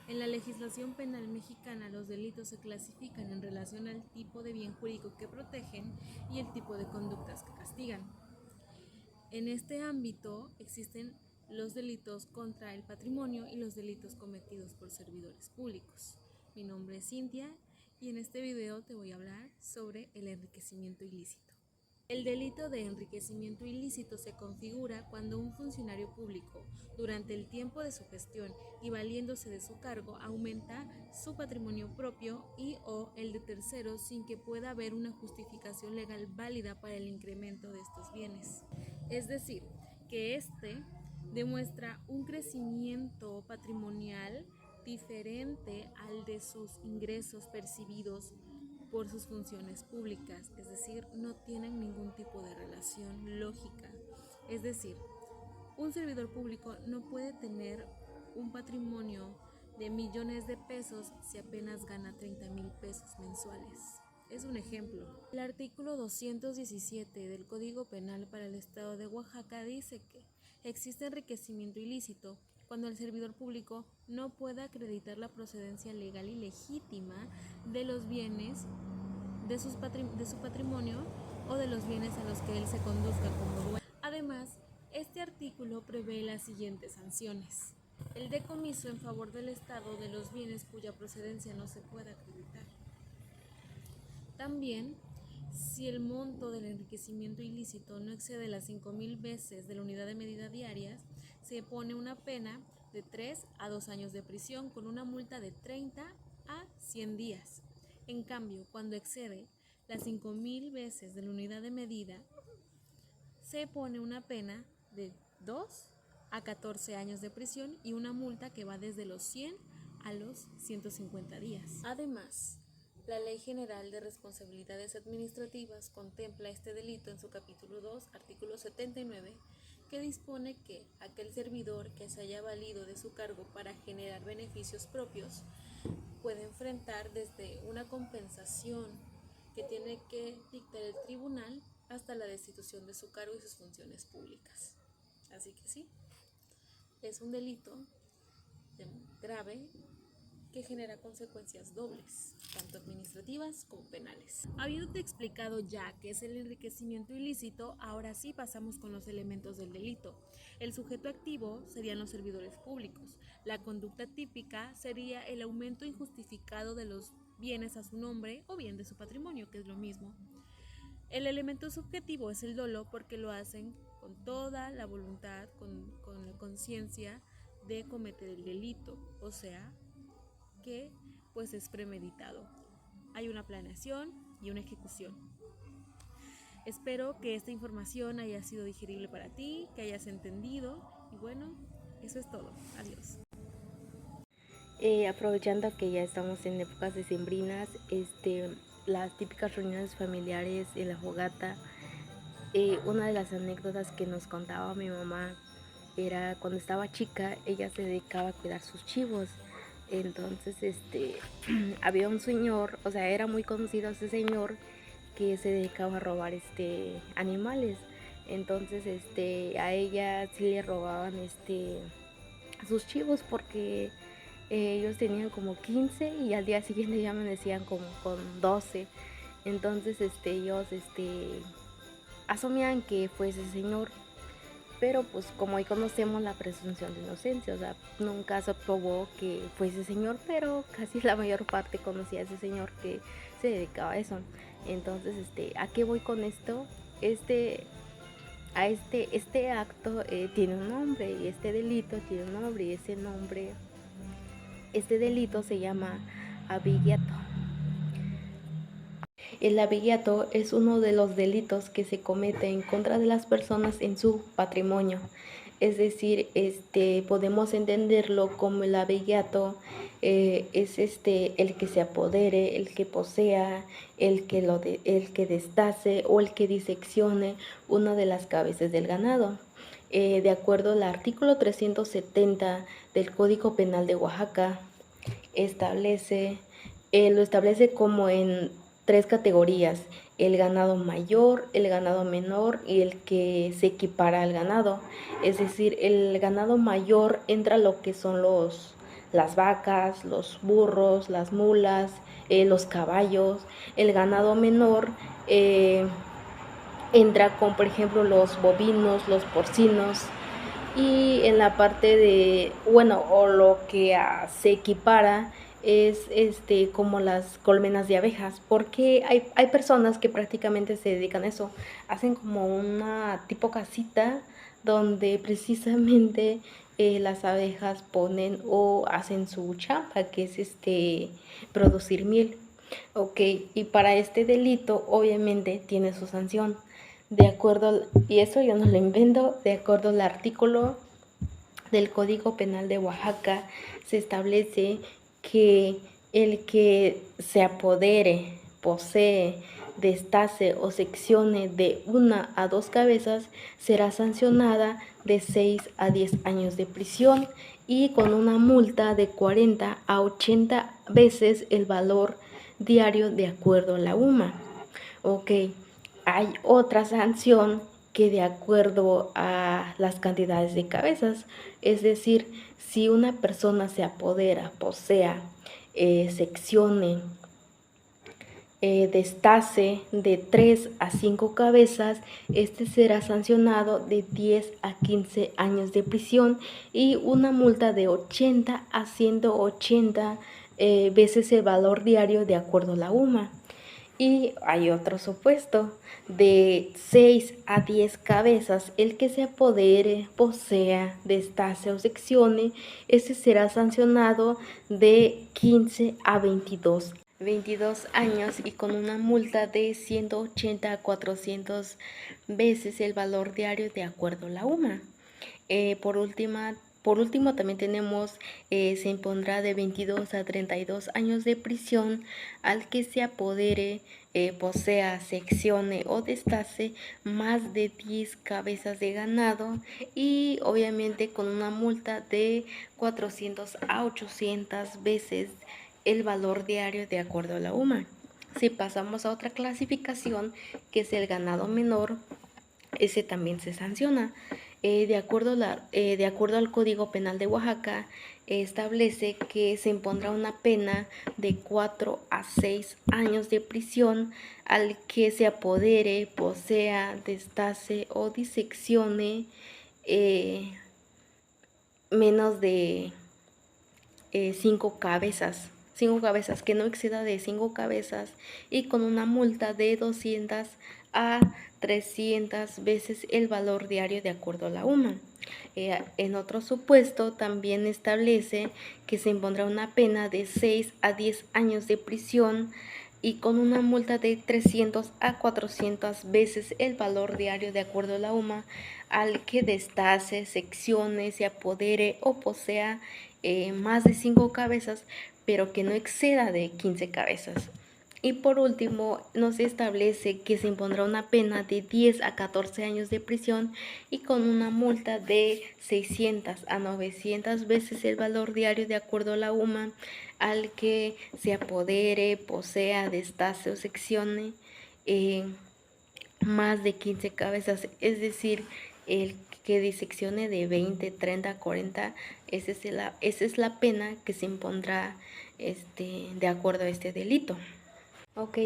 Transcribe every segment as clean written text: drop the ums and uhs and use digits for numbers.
En la legislación penal mexicana, los delitos se clasifican en relación al tipo de bien jurídico que protegen y el tipo de conductas que castigan. En este ámbito existen los delitos contra el patrimonio y los delitos cometidos por servidores públicos. Mi nombre es Cintia y en este video te voy a hablar sobre el enriquecimiento ilícito. El delito de enriquecimiento ilícito se configura cuando un funcionario público, durante el tiempo de su gestión y valiéndose de su cargo, aumenta su patrimonio propio y o el de terceros sin que pueda haber una justificación legal válida para el incremento de estos bienes. Es decir, que éste demuestra un crecimiento patrimonial diferente al de sus ingresos percibidos por sus funciones públicas, es decir, no tienen ningún tipo de relación lógica. Es decir, un servidor público no puede tener un patrimonio de millones de pesos si apenas gana 30,000 pesos mensuales. Es un ejemplo. El artículo 217 del Código Penal para el Estado de Oaxaca dice que existe enriquecimiento ilícito cuando el servidor público no pueda acreditar la procedencia legal y legítima de los bienes de su patrimonio o de los bienes a los que él se conduzca como dueño. Además, este artículo prevé las siguientes sanciones: el decomiso en favor del Estado de los bienes cuya procedencia no se pueda acreditar. También, si el monto del enriquecimiento ilícito no excede las 5,000 veces de la unidad de medida diarias, se pone una pena de 3 a 2 años de prisión con una multa de 30 a 100 días. En cambio, cuando excede las 5,000 veces de la unidad de medida, se pone una pena de 2 a 14 años de prisión y una multa que va desde los 100 a los 150 días. Además, la Ley General de Responsabilidades Administrativas contempla este delito en su capítulo 2, artículo 79, que dispone que aquel servidor que se haya valido de su cargo para generar beneficios propios puede enfrentar desde una compensación que tiene que dictar el tribunal hasta la destitución de su cargo y sus funciones públicas. Así que sí, es un delito grave que genera consecuencias dobles, tanto administrativas como penales. Habiéndote explicado ya qué es el enriquecimiento ilícito, ahora sí pasamos con los elementos del delito. El sujeto activo serían los servidores públicos. La conducta típica sería el aumento injustificado de los bienes a su nombre o bien de su patrimonio, que es lo mismo. El elemento subjetivo es el dolo porque lo hacen con toda la voluntad, con la conciencia de cometer el delito, o sea, que pues es premeditado. Hay una planeación y una ejecución. Espero que esta información haya sido digerible para ti, que hayas entendido y bueno, eso es todo. Adiós. Aprovechando que ya estamos en épocas decembrinas, las típicas reuniones familiares en la fogata, una de las anécdotas que nos contaba mi mamá era cuando estaba chica, ella se dedicaba a cuidar sus chivos. Entonces, había un señor, o sea, era muy conocido ese señor que se dedicaba a robar animales. Entonces, a ella sí le robaban sus chivos porque ellos tenían como 15 y al día siguiente ya amanecían como con 12. Entonces, ellos asumían que fue ese señor, pero pues como hoy conocemos la presunción de inocencia, o sea, nunca se probó que fue ese señor, pero casi la mayor parte conocía a ese señor que se dedicaba a eso. Entonces, ¿a qué voy con esto? Este acto tiene un nombre y este delito tiene un nombre y este delito se llama abigeato. El abigeato es uno de los delitos que se comete en contra de las personas en su patrimonio. Es decir, podemos entenderlo como el abigeato es el que se apodere, el que posea, el que destace o el que diseccione una de las cabezas del ganado. De acuerdo al artículo 370 del Código Penal de Oaxaca, lo establece como en 3 categorías: el ganado mayor, el ganado menor y el que se equipara al ganado. Es decir, el ganado mayor entra lo que son las vacas, los burros, las mulas, los caballos. El ganado menor entra con, por ejemplo, los bovinos, los porcinos, y en la parte de, bueno, o lo que se equipara es como las colmenas de abejas, porque hay personas que prácticamente se dedican a eso, hacen como una tipo casita donde precisamente las abejas ponen o hacen su chamba, que es producir miel. Ok, y para este delito obviamente tiene su sanción. De acuerdo, y eso yo no lo invento, de acuerdo al artículo del Código Penal de Oaxaca, se establece que el que se apodere, posee, destace o seccione de 1 a 2 cabezas será sancionada de 6 a 10 años de prisión y con una multa de 40 a 80 veces el valor diario de acuerdo a la UMA. Ok, hay otra sanción que de acuerdo a las cantidades de cabezas, es decir, si una persona se apodera, posea, seccione, destace de 3 a 5 cabezas, será sancionado de 10 a 15 años de prisión y una multa de 80 a 180 veces el valor diario de acuerdo a la UMA. Y hay otro supuesto, de 6 a 10 cabezas, el que se apodere, posea, destace o seccione, será sancionado de 15 a 22 años y con una multa de 180 a 400 veces el valor diario de acuerdo a la UMA. Por último, también tenemos, se impondrá de 22 a 32 años de prisión al que se apodere, posea, seccione o destace más de 10 cabezas de ganado y obviamente con una multa de 400 a 800 veces el valor diario de acuerdo a la UMA. Si pasamos a otra clasificación, que es el ganado menor, ese también se sanciona. De acuerdo al Código Penal de Oaxaca, establece que se impondrá una pena de 4 a 6 años de prisión al que se apodere, posea, destace o diseccione menos de 5 cabezas. 5 cabezas, que no exceda de 5 cabezas y con una multa de 200 a 300 veces el valor diario de acuerdo a la UMA. En otro supuesto también establece que se impondrá una pena de 6 a 10 años de prisión y con una multa de 300 a 400 veces el valor diario de acuerdo a la UMA al que destace, seccione, se apodere o posea más de 5 cabezas, pero que no exceda de 15 cabezas. Y por último, nos establece que se impondrá una pena de 10 a 14 años de prisión y con una multa de 600 a 900 veces el valor diario de acuerdo a la UMA al que se apodere, posea, destace o seccione más de 15 cabezas, es decir, el que diseccione de 20, 30, 40, esa es la pena que se impondrá de acuerdo a este delito. Ok,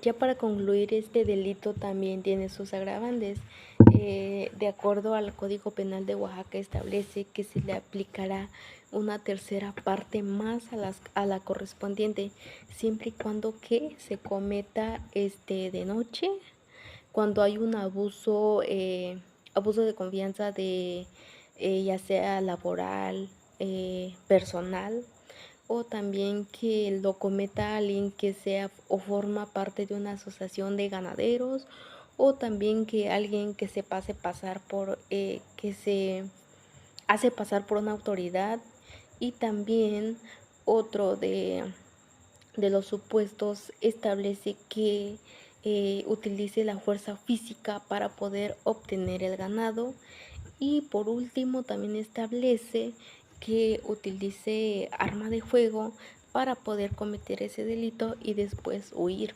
ya para concluir, este delito también tiene sus agravantes. De acuerdo al Código Penal de Oaxaca establece que se le aplicará una tercera parte más a la correspondiente, siempre y cuando que se cometa de noche, cuando hay un abuso de confianza de ya sea laboral, personal, o también que lo cometa alguien que sea o forma parte de una asociación de ganaderos, o también que alguien que se pase pasar por que se hace pasar por una autoridad, y también otro de los supuestos establece que utilice la fuerza física para poder obtener el ganado, y por último también establece que utilice arma de fuego para poder cometer ese delito y después huir.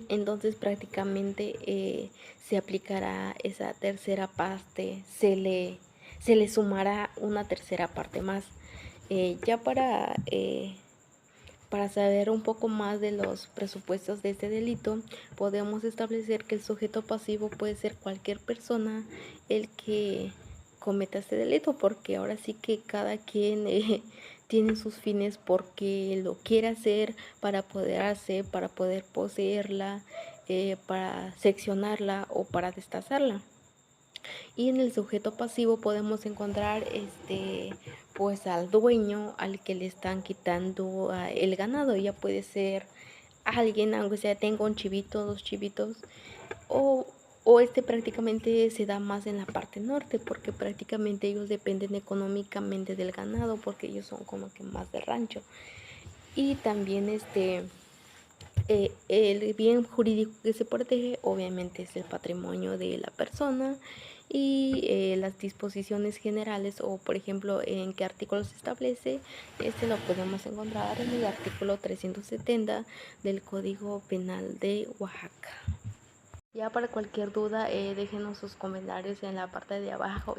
Entonces prácticamente se aplicará esa tercera parte, se le se le sumará una tercera parte más. Ya para saber un poco más de los presupuestos de este delito, podemos establecer que el sujeto pasivo puede ser cualquier persona el que cometa este delito, porque ahora sí que cada quien tiene sus fines porque lo quiere hacer, para apoderarse, para poder poseerla, para seccionarla o para destazarla. Y en el sujeto pasivo podemos encontrar pues al dueño al que le están quitando el ganado. Ya puede ser alguien, aunque sea tenga un chivito, dos chivitos, o, o prácticamente se da más en la parte norte, porque prácticamente ellos dependen económicamente del ganado, porque ellos son como que más de rancho. Y también el bien jurídico que se protege obviamente es el patrimonio de la persona y las disposiciones generales, o por ejemplo en qué artículo se establece. Lo podemos encontrar en el artículo 370 del Código Penal de Oaxaca. Ya para cualquier duda, déjenos sus comentarios en la parte de abajo.